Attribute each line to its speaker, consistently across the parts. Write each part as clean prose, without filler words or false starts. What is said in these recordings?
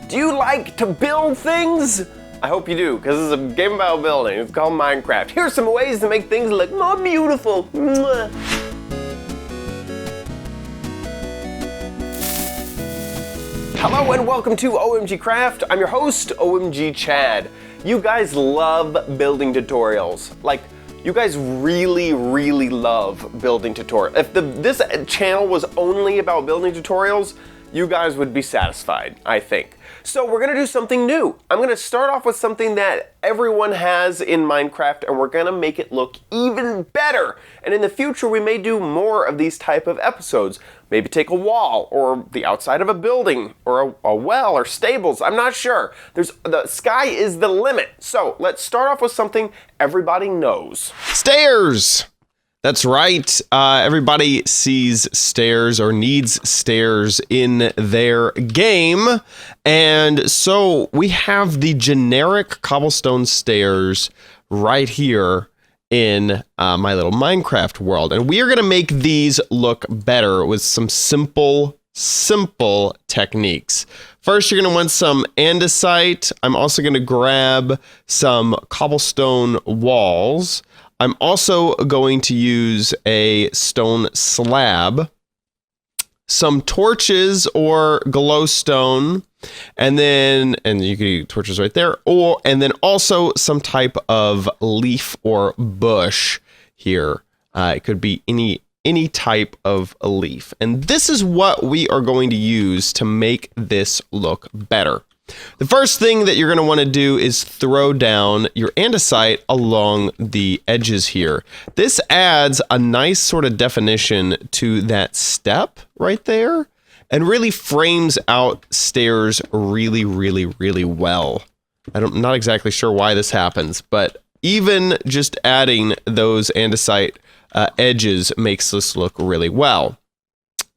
Speaker 1: Do you like to build things? I hope you do, because this is a game about building. It's called Minecraft. Here's some ways to make things look more beautiful. Mwah. Hello and welcome to OMG Craft. I'm your host, OMG Chad. You guys love building tutorials. Like, you guys really love building tutorials. If this channel was only about building tutorials, you guys would be satisfied, I think. So we're gonna do something new. I'm gonna start off with something that everyone has in Minecraft, and we're gonna make it look even better. And in the future, we may do more of these type of episodes. Maybe take a wall, or the outside of a building, or a well, or stables. I'm not sure. The sky is the limit. So let's start off with something everybody knows.
Speaker 2: Stairs! That's right. Everybody sees stairs or needs stairs in their game. And so we have the generic cobblestone stairs right here in my little Minecraft world. And we are going to make these look better with some simple techniques. First, you're going to want some andesite. I'm also going to grab some cobblestone walls. I'm also going to use a stone slab, some torches or glowstone, and you can use torches right there, and then also some type of leaf or bush here. It could be any type of a leaf. And this is what we are going to use to make this look better. The first thing that you're going to want to do is throw down your andesite along the edges here. This adds a nice sort of definition to that step right there and really frames out stairs really well. I'm not exactly sure why this happens, but even just adding those andesite edges makes this look really well.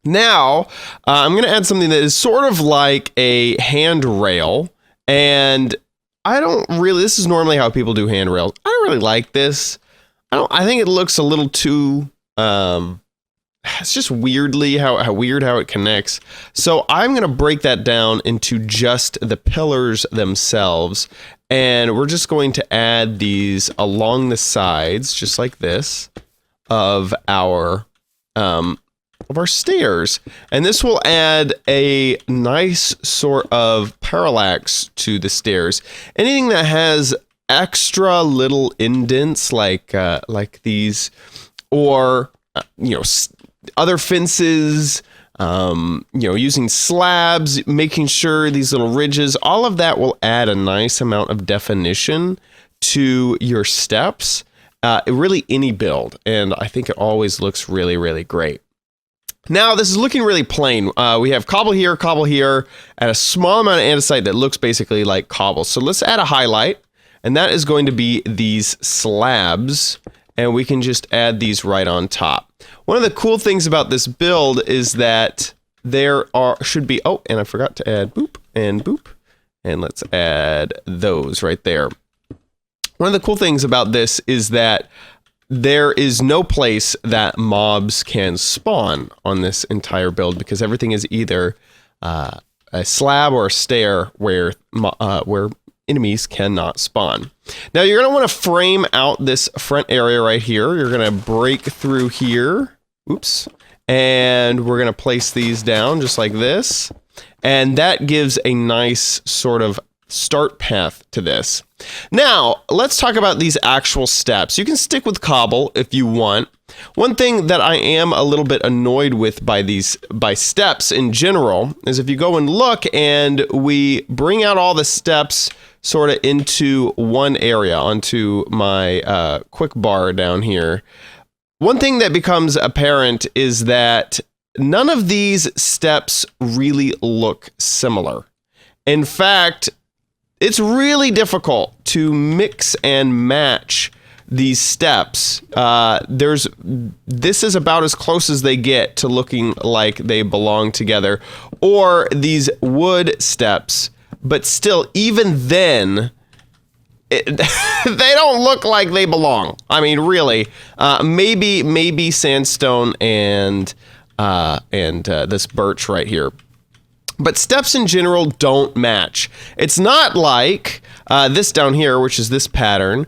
Speaker 2: Now, I'm going to add something that is sort of like a handrail, and this is normally how people do handrails. I don't really like this. I think it looks a little too, it's just weirdly how it connects. So I'm going to break that down into just the pillars themselves, and we're just going to add these along the sides, just like this, of our stairs, and this will add a nice sort of parallax to the stairs. Anything that has extra little indents like these, or other fences, using slabs, making sure these little ridges, all of that will add a nice amount of definition to your steps. Really any build, and I think it always looks really great. Now, this is looking really plain. We have cobble here, and a small amount of andesite that looks basically like cobble. So let's add a highlight, and that is going to be these slabs, and we can just add these right on top. One of the cool things about this build is that there should be, and I forgot to add boop, and let's add those right there. One of the cool things about this is that there is no place that mobs can spawn on this entire build, because everything is either a slab or a stair where enemies cannot spawn. Now, you're going to want to frame out this front area right here. You're going to break through here. Oops. And we're going to place these down just like this. And that gives a nice sort of start path to this. Now, let's talk about these actual steps. You can stick with cobble if you want. One thing that I am a little bit annoyed with by steps in general is if you go and look and we bring out all the steps sort of into one area, onto my quick bar down here. One thing that becomes apparent is that none of these steps really look similar. In fact, it's really difficult to mix and match these steps. This is about as close as they get to looking like they belong together, or these wood steps, but still, even then, they don't look like they belong. I mean, really, maybe sandstone and this birch right here. but steps in general don't match. It's not like this down here, which is this pattern,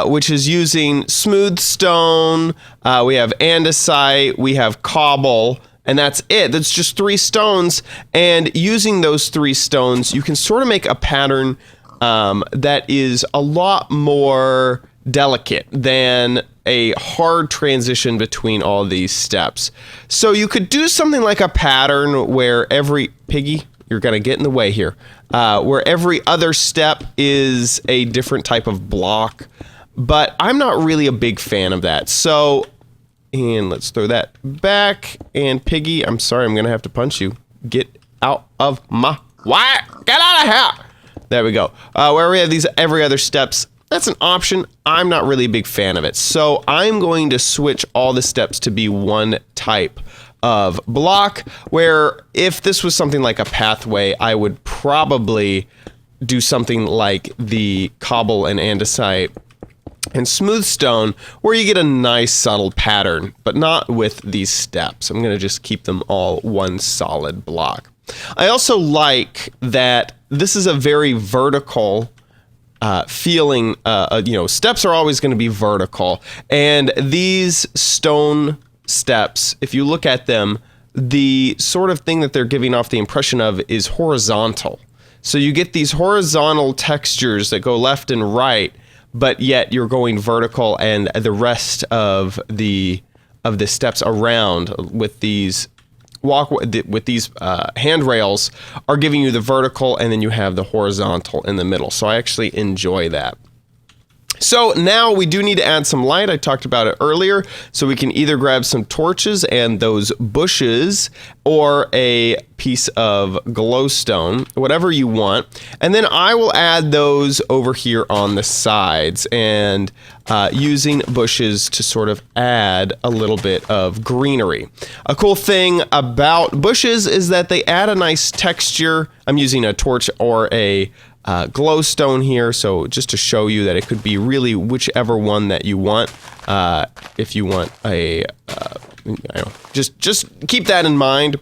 Speaker 2: which is using smooth stone, we have andesite, we have cobble, and that's it. That's just 3 stones, and using those 3 stones, you can sort of make a pattern that is a lot more delicate than a hard transition between all these steps. So you could do something like a pattern where every, Piggy, you're gonna get in the way here, where every other step is a different type of block, but I'm not really a big fan of that. So, and let's throw that back, and Piggy, I'm sorry, I'm gonna have to punch you. Get out of my way, get out of here. There we go. Where we have these every other steps, that's an option. I'm not really a big fan of it. So I'm going to switch all the steps to be one type of block, where if this was something like a pathway, I would probably do something like the cobble and andesite and smooth stone, where you get a nice subtle pattern, but not with these steps. I'm going to just keep them all one solid block. I also like that this is a very vertical feeling, steps are always going to be vertical, and these stone steps, if you look at them, the sort of thing that they're giving off the impression of is horizontal. So you get these horizontal textures that go left and right, but yet you're going vertical, and the rest of the steps around with these handrails are giving you the vertical, and then you have the horizontal in the middle. So I actually enjoy that. So now we do need to add some light. I talked about it earlier. So we can either grab some torches and those bushes, or a piece of glowstone, whatever you want. And then I will add those over here on the sides, and using bushes to sort of add a little bit of greenery. A cool thing about bushes is that they add a nice texture. I'm using a torch or a glowstone here, so just to show you that it could be really whichever one that you want. If you want a, just keep that in mind.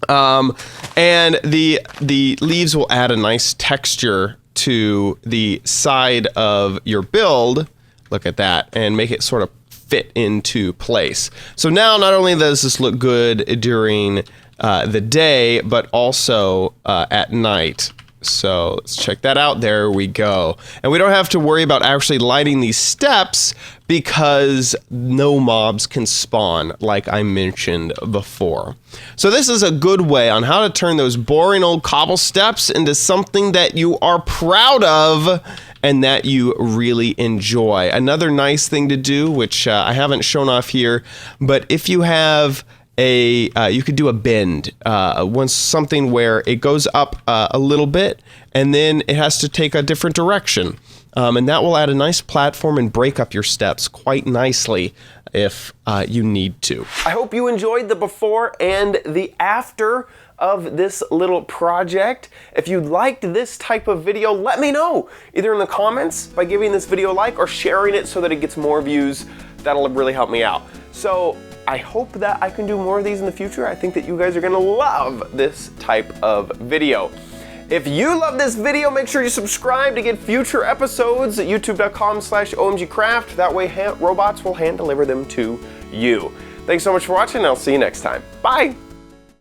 Speaker 2: And the leaves will add a nice texture to the side of your build. Look at that, and make it sort of fit into place. So now not only does this look good during the day, but also at night. So let's check that out. There we go. And we don't have to worry about actually lighting these steps, because no mobs can spawn, like I mentioned before. So this is a good way on how to turn those boring old cobble steps into something that you are proud of and that you really enjoy. Another nice thing to do, which I haven't shown off here, but if you have you could do a bend, once something where it goes up a little bit, and then it has to take a different direction. And that will add a nice platform and break up your steps quite nicely if you need to.
Speaker 1: I hope you enjoyed the before and the after of this little project. If you liked this type of video, let me know, either in the comments by giving this video a like, or sharing it so that it gets more views. That'll really help me out. So I hope that I can do more of these in the future. I think that you guys are gonna love this type of video. If you love this video, make sure you subscribe to get future episodes at youtube.com/omgcraft. That way robots will hand deliver them to you. Thanks so much for watching, and I'll see you next time. Bye.